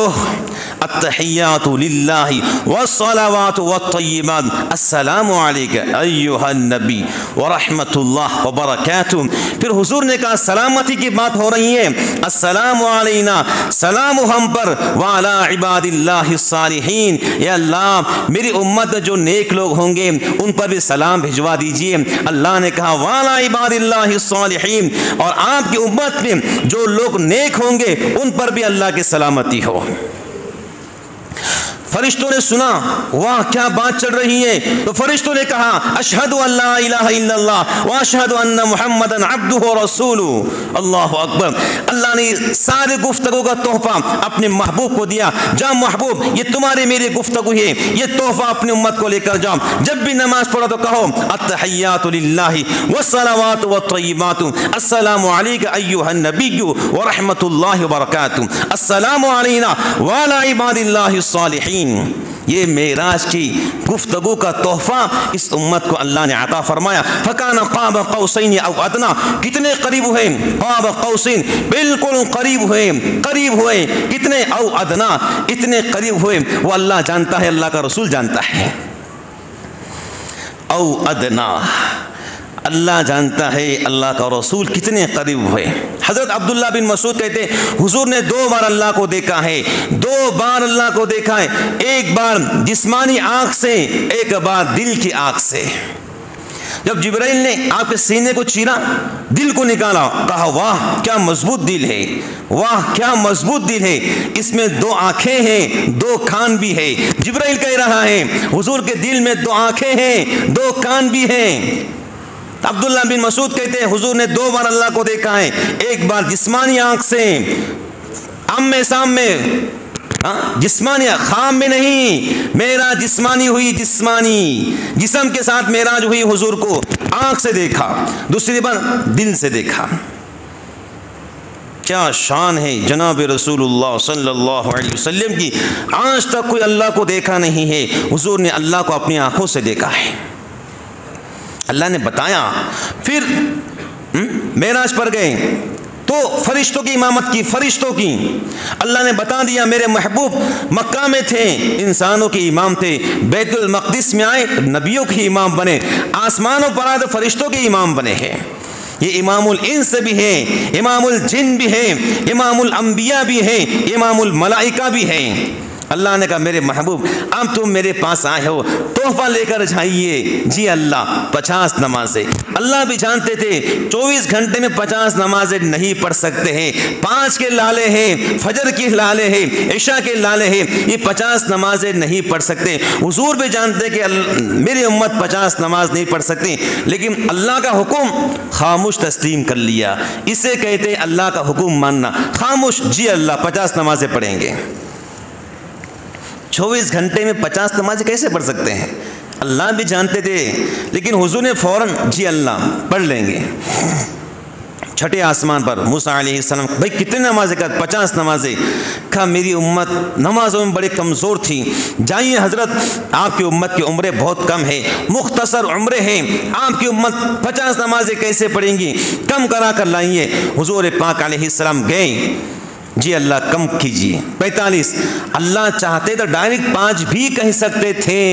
अत्तहियातु लिल्लाहि वस्सलावातु वत्तय्यिबात, अस्सलामु अलैका अय्युहन नबी व रहमतुल्लाह व बरकातुहू। फिर हुजूर ने कहा सलामती की बात हो रही है, अस्सलामु अलैना, सलाम हम पर, व अला इबादिल्लाहिस सालिहीन, या अल्लाह मेरी उम्मत जो नेक लोग होंगे उन पर भी सलाम भिजवा दीजिए। अल्लाह ने कहा वाला इबादिल्लाहिस सालिहीन, और आपकी उम्मत में जो लोग नेक होंगे उन पर भी अल्लाह की सलामती हो। फरिश्तों ने सुना, वाह क्या बात चल रही है। तो फरिश्तों ने कहा अशहदु अल्ला इलाहा इल्लल्लाह व अशहदु अन्ना मुहम्मदन अब्दुहु व रसूलुहु। अल्लाहु अकबर। अल्लाह ने सारे गुफ्तगू का तोहफा अपने महबूब को दिया। जा महबूब, ये तुम्हारे मेरी गुफ्तगू है, ये तोहफा अपनी उम्मत को लेकर जाओ। जब भी नमाज पढ़ो तो कहो अत्तहियातु लिल्लाहि वस्सलावातु वत्तय्यिबातु, अस्सलामु अलैका अय्युहन नबिय्यु व रहमतुल्लाहि व बरकातुहू, अस्सलामु अलैना व अला इबादिल्लाहिस सालिहीन। ये मेराज की गुफ्तगू का तोहफा इस उम्मत को अल्लाह ने अता फरमाया। फकाना क़ाब क़ौसैन औ अदना, कितने करीब हुए, क़ाब क़ौसैन बिल्कुल करीब हुए, कितने औ अदना, इतने करीब हुए वो अल्लाह जानता है, अल्लाह का रसूल जानता है। औ अदना, अल्लाह जानता है, अल्लाह का रसूल कितने करीब हुए। हज़रत अब्दुल्ला बिन मसूद कहते हैं हुजूर ने 2 बार अल्लाह को देखा है, 2 बार अल्लाह को देखा है, एक बार जिस्मानी आँख से, एक बार दिल की आँख से। जब जिब्राइल ने आपके सीने को चीरा, दिल को निकाला, कहा वाह क्या मजबूत दिल है, वाह क्या मजबूत दिल है, इसमें 2 आँखें हैं, 2 कान भी है। जिब्राइल कह रहा है हुजूर के दिल में 2 आँखें हैं, 2 कान भी हैं। अब्दुल्ला बिन मसूद कहते हैं हुजूर ने 2 बार अल्लाह को देखा है, एक बार जिस्मानी आँख से, आमने सामने, जिस्मानी खाम में नहीं, मेरा जिस्मानी हुई, जिस्मानी जिस्म के साथ मेराज हुई, हुजूर को आँख से देखा, दूसरी बार दिल से देखा। क्या शान है जनाब रसूलुल्लाह सल्लल्लाहु अलैहि वसल्लम की। आज तक कोई अल्लाह को देखा नहीं है, हुजूर ने अल्लाह को अपनी आँखों से देखा है। अल्लाह ने बताया। फिर मेराज पर गए तो फरिश्तों की इमामत की, फरिश्तों की अल्लाह ने बता दिया। मेरे महबूब मक्का में थे, इंसानों के इमाम थे, बैतुल मक़दिस में आए नबियों के इमाम बने, आसमानों पर आए तो फरिश्तों के इमाम बने हैं। ये इमामुल इंस भी है, इमामुल जिन भी है, इमामुल अंबिया भी है, इमामुल मलाइका भी है। अल्लाह ने कहा मेरे महबूब अब तुम मेरे पास आए हो, तोहफा लेकर जाइए। जी अल्लाह 50 नमाजें, अल्लाह भी जानते थे 24 घंटे में 50 नमाजें नहीं पढ़ सकते हैं। 5 के लाले हैं, फजर की लाले हैं, इशा के लाले हैं, ये 50 नमाजें नहीं पढ़ सकते। हुजूर भी जानते कि मेरी उम्मत 50 नमाज नहीं पढ़ सकती, लेकिन अल्लाह का हुक्म खामोश तस्लीम कर लिया। इसे कहते हैं अल्लाह का हुक्म मानना। खामोश, जी अल्लाह 50 नमाजें पढ़ेंगे। 24 घंटे में 50 नमाज़ें कैसे पढ़ सकते हैं? अल्लाह भी जानते थे, लेकिन हुजूर ने फ़ौरन जी अल्लाह पढ़ लेंगे। छठे आसमान पर मूसा अलैहिस्सलाम, भाई कितने नमाज़ें कर? 50 नमाज़ें। कहा मेरी उम्मत नमाज़ों में बड़े कमज़ोर थी। जाइए हज़रत, आपकी उम्मत की उम्रें बहुत कम है, मुख्तसर उम्रें हैं, आपकी उम्मत 50 नमाज़ें कैसे पढ़ेंगी? कम करा कर लाइए। हुजूर पाक अलैहिस्सलाम गए, जी अल्लाह कम कीजिए 45। अल्लाह चाहते तो डायरेक्ट 5 भी कह सकते थे,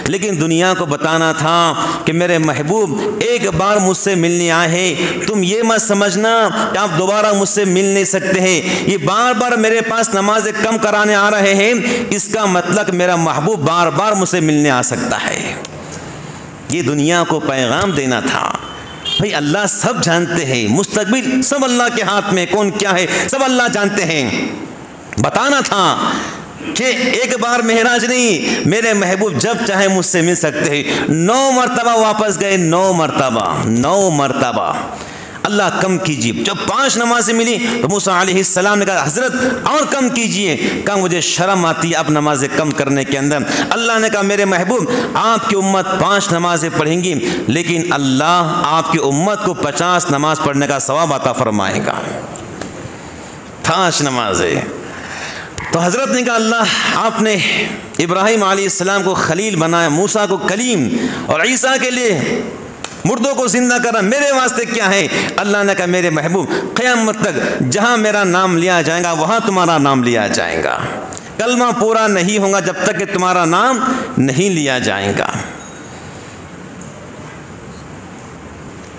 लेकिन दुनिया को बताना था कि मेरे महबूब एक बार मुझसे मिलने आए हैं, तुम ये मत समझना कि आप दोबारा मुझसे मिल नहीं सकते हैं। ये बार बार मेरे पास नमाज़ें कम कराने आ रहे हैं, इसका मतलब मेरा महबूब बार बार मुझसे मिलने आ सकता है। ये दुनिया को पैगाम देना था। भाई अल्लाह सब जानते हैं, मुस्तकबिल सब अल्लाह के हाथ में, कौन क्या है सब अल्लाह जानते हैं। बताना था कि एक बार मेराज नहीं, मेरे महबूब जब चाहे मुझसे मिल सकते हैं। 9 मरतबा वापस गए, 9 मरतबा। अल्लाह कम कीजिए। जब 5 नमाजें मिली तो मूसा अलैहिस्सलाम ने कहा हज़रत और कम कीजिए। कहा मुझे शर्म आती है अब नमाजें कम करने के अंदर। अल्लाह ने कहा मेरे महबूब आपकी उम्मत 5 नमाजें पढ़ेंगी, लेकिन अल्लाह आपकी उम्मत को 50 नमाज पढ़ने का सवाब अता फरमाएगा। 5 नमाजें। तो हज़रत ने कहा अल्लाह आपने इब्राहीम अलैहिस्सलाम को खलील बनाया, मूसा को कलीम, और ईसा के लिए मुर्दों को जिंदा करना, मेरे वास्ते क्या है? अल्लाह ने कहा मेरे महबूब क़यामत तक जहाँ मेरा नाम लिया जाएगा वहाँ तुम्हारा नाम लिया जाएगा। कलमा पूरा नहीं होगा जब तक कि तुम्हारा नाम नहीं लिया जाएगा।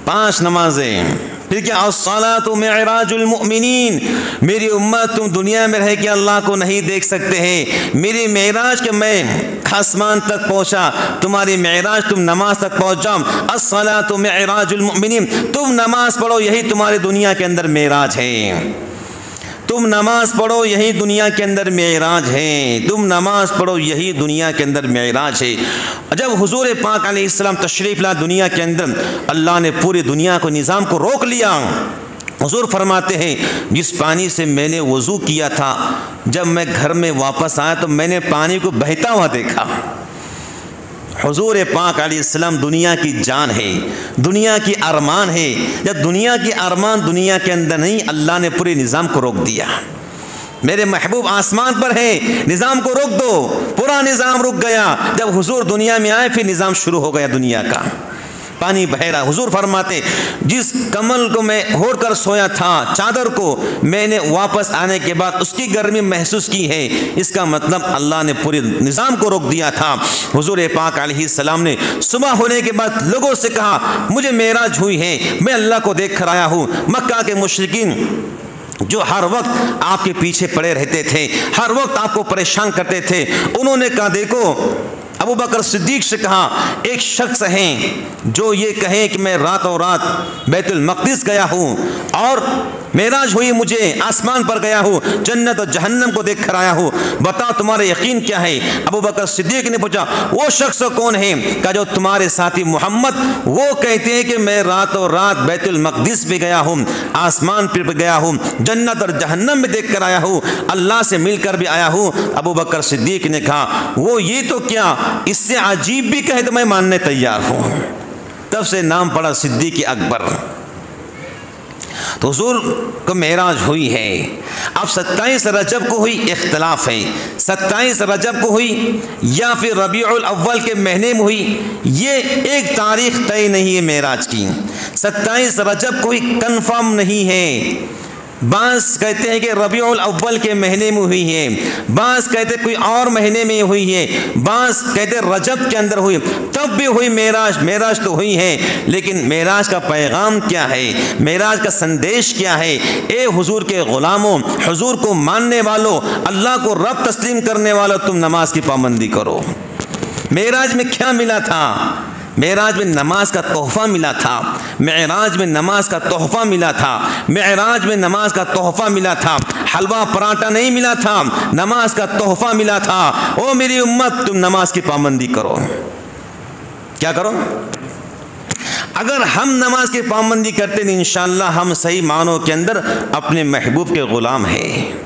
5 नमाजें। फिर क्या? अस्सलातु मिअराजुल मुमिनीन, मेरी उम्मत तुम दुनिया में रह के अल्लाह को नहीं देख सकते हैं। मेरी मेराज के मैं आसमान तक पहुंचा, तुम्हारी मेराज तुम नमाज तक पहुंच जाओ। अस्सलातु मिअराजुल मुमिनीन, तुम नमाज पढ़ो यही तुम्हारी दुनिया के अंदर मेराज है। तुम नमाज पढ़ो यही दुनिया के अंदर मेराज है। तुम नमाज पढ़ो यही दुनिया के अंदर मेराज है। जब हुजूर पाक अलैहिस्सलाम तशरीफ़ ला दुनिया के अंदर, अल्लाह ने पूरी दुनिया को निज़ाम को रोक लिया। हुजूर फरमाते हैं जिस पानी से मैंने वज़ू किया था, जब मैं घर में वापस आया तो मैंने पानी को बहता हुआ देखा। हुजूर पाक अलैहिस्सलाम दुनिया की जान है, दुनिया की अरमान है। जब दुनिया की अरमान दुनिया के अंदर नहीं, अल्लाह ने पूरे निज़ाम को रोक दिया। मेरे महबूब आसमान पर है, निज़ाम को रोक दो। पूरा निज़ाम रुक गया। जब हुजूर दुनिया में आए फिर निज़ाम शुरू हो गया दुनिया का। पानी बह रहा। हुजूर फरमाते जिस कमल को मैं ओढ़ कर सोया था, चादर को, मैंने वापस आने के बाद उसकी गर्मी महसूस की है। इसका मतलब अल्लाह ने पूरे निज़ाम को रोक दिया था। हुजूर पाक अलैहिस्सलाम ने सुबह होने के बाद लोगों से कहा मुझे मेराज हुई है, मैं अल्लाह को देख कर आया हूँ। मक्का के मुशरिकीन जो हर वक्त आपके पीछे पड़े रहते थे, हर वक्त आपको परेशान करते थे, उन्होंने कहा देखो, अबू बकर सिद्दीक से कहा एक शख्स हैं जो ये कहे कि मैं रातों रात बैतुल मक़दिस गया हूँ और मेराज हुई मुझे, आसमान पर गया हूँ, जन्नत और जहन्नम को देख कर आया हूँ, बताओ तुम्हारा यकीन क्या है? अबू बकर सिद्दीक ने पूछा वो शख्स कौन है? कहा जो तुम्हारे साथी मोहम्मद, वो कहते हैं कि मैं रातों रात बैतुल मक़दिस भी गया हूँ, आसमान पर भी गया हूँ, जन्नत और जहन्नम भी देख कर आया हूँ, अल्लाह से मिलकर भी आया हूँ। अबू बकर सिद्दीक ने कहा वो ये तो क्या, इससे अजीब भी कहे तो मैं मानने तैयार हूँ। तब से नाम पड़ा सिद्दीक़ अकबर। तो हुजूर को मेराज हुई है। अब 27 रजब को हुई, इख्तलाफ है 27 रजब को हुई या फिर रबीउल अव्वल के महीने में हुई, ये एक तारीख तय नहीं है मेराज की। 27 रजब को हुई, कन्फर्म नहीं है। बास कहते हैं कि रबीउल अव्वल के महीने में हुई है, बास कहते कोई और महीने में हुई है, बास कहते रजब के अंदर हुई। तब भी हुई मेराज, मेराज तो हुई है, लेकिन मेराज का पैगाम क्या है, मेराज का संदेश क्या है? ए हुजूर के ग़ुलामों, हुजूर को मानने वालों, अल्लाह को रब तस्लीम करने वालों, तुम नमाज की पाबंदी करो। मेराज में क्या मिला था? मेराज में नमाज का तोहफ़ा मिला था। मेराज में नमाज का तोहफ़ा मिला था। मेराज में नमाज का तोहफ़ा मिला था। हलवा पराठा नहीं मिला था, नमाज का तोहफ़ा मिला था। ओ मेरी उम्मत, तुम नमाज की पाबंदी करो। क्या करो? अगर हम नमाज की पाबंदी करते हैं इंशाअल्लाह हम सही मानों के अंदर अपने महबूब के ग़ुलाम हैं।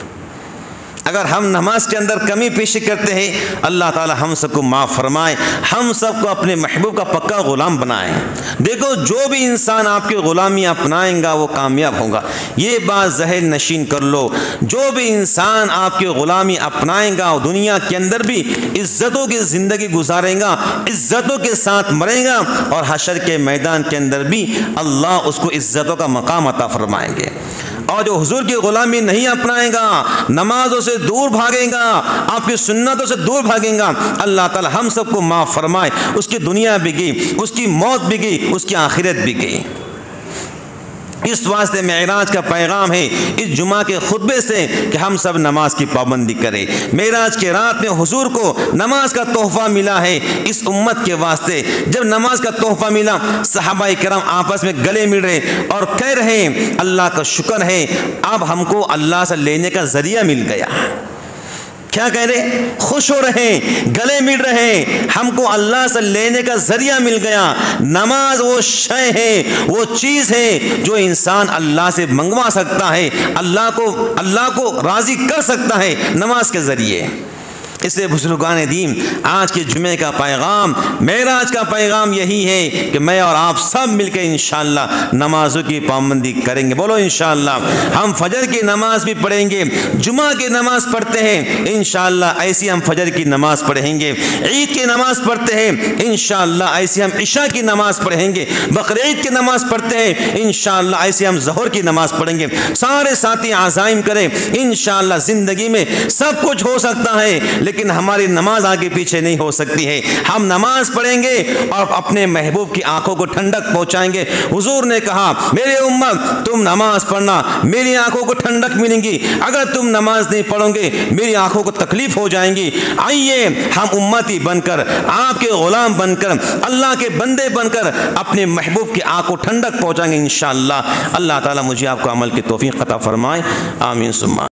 अगर हम नमाज के अंदर कमी पेशी करते हैं, अल्लाह ताला हम सबको माफ़ फरमाए, हम सबको अपने महबूब का पक्का ग़ुलाम बनाए। देखो जो भी इंसान आपकी ग़ुलामी अपनाएगा वो कामयाब होगा, ये बात ज़हन नशीन कर लो। जो भी इंसान आपकी ग़ुलामी अपनाएगा वो दुनिया के अंदर भी इज़्ज़तों की ज़िंदगी गुजारेगा, इज़्ज़तों के साथ मरेगा, और हशर के मैदान के अंदर भी अल्लाह उसको इज़्ज़तों का मकाम अता फरमाएंगे। और जो हुजूर की ग़ुलामी नहीं अपनाएगा, नमाजों से दूर भागेगा, आपकी सुन्नतों से दूर भागेगा, अल्लाह ताला हम सबको माफ़ फरमाए। उसकी दुनिया भी गई, उसकी मौत भी गई, उसकी आखिरत भी गई। इस वास्ते मेराज का पैगाम है इस जुमा के खुतबे से कि हम सब नमाज की पाबंदी करें। मेराज के रात में हुजूर को नमाज का तोहफ़ा मिला है इस उम्मत के वास्ते। जब नमाज का तोहफ़ा मिला, सहाबाए किराम आपस में गले मिल रहे और कह रहे अल्लाह का शुक्र है, अब हमको अल्लाह से लेने का ज़रिया मिल गया। क्या कह रहे? खुश हो रहे, गले मिल रहे, हमको अल्लाह से लेने का जरिया मिल गया। नमाज वो शय है, वो चीज़ है जो इंसान अल्लाह से मंगवा सकता है, अल्लाह को राज़ी कर सकता है नमाज के ज़रिए। इसलिए बुजुर्गान दीन, आज के जुमे का पैगाम, मेराज का पैगाम यही है कि मैं और आप सब मिलकर इंशाअल्लाह नमाज़ों की पाबंदी करेंगे। बोलो इंशाअल्लाह। हम फजर की नमाज भी पढ़ेंगे, जुमा की नमाज पढ़ते हैं इंशाअल्लाह, ऐसी हम फजर की नमाज पढ़ेंगे। ईद की नमाज पढ़ते हैं इंशाअल्लाह, ऐसी हम इशा की नमाज पढ़ेंगे। बकरीद की नमाज पढ़ते हैं इंशाअल्लाह, ऐसी हम ज़ोहर की नमाज पढ़ेंगे। सारे साथी आज़ाइम करें इंशाअल्लाह। ज़िंदगी में सब कुछ हो सकता है, लेकिन हमारी नमाज आगे पीछे नहीं हो सकती है। हम नमाज पढ़ेंगे और अपने महबूब की आंखों को ठंडक पहुंचाएंगे। हुजूर ने कहा, मेरे उम्मत तुम नमाज पढ़ना, मेरी आंखों को ठंडक मिलेंगी। अगर तुम नमाज नहीं पढ़ोगे मेरी आंखों को तकलीफ हो जाएंगी। आइए हम उम्मती बनकर, आपके गुलाम बनकर, अल्लाह के बंदे बनकर अपने महबूब की आंखों को ठंडक पहुंचाएंगे इंशाअल्लाह। अल्लाह ताला मुझे आपको अमल की तौफीक अता फरमाए। आमीन सुम्मा।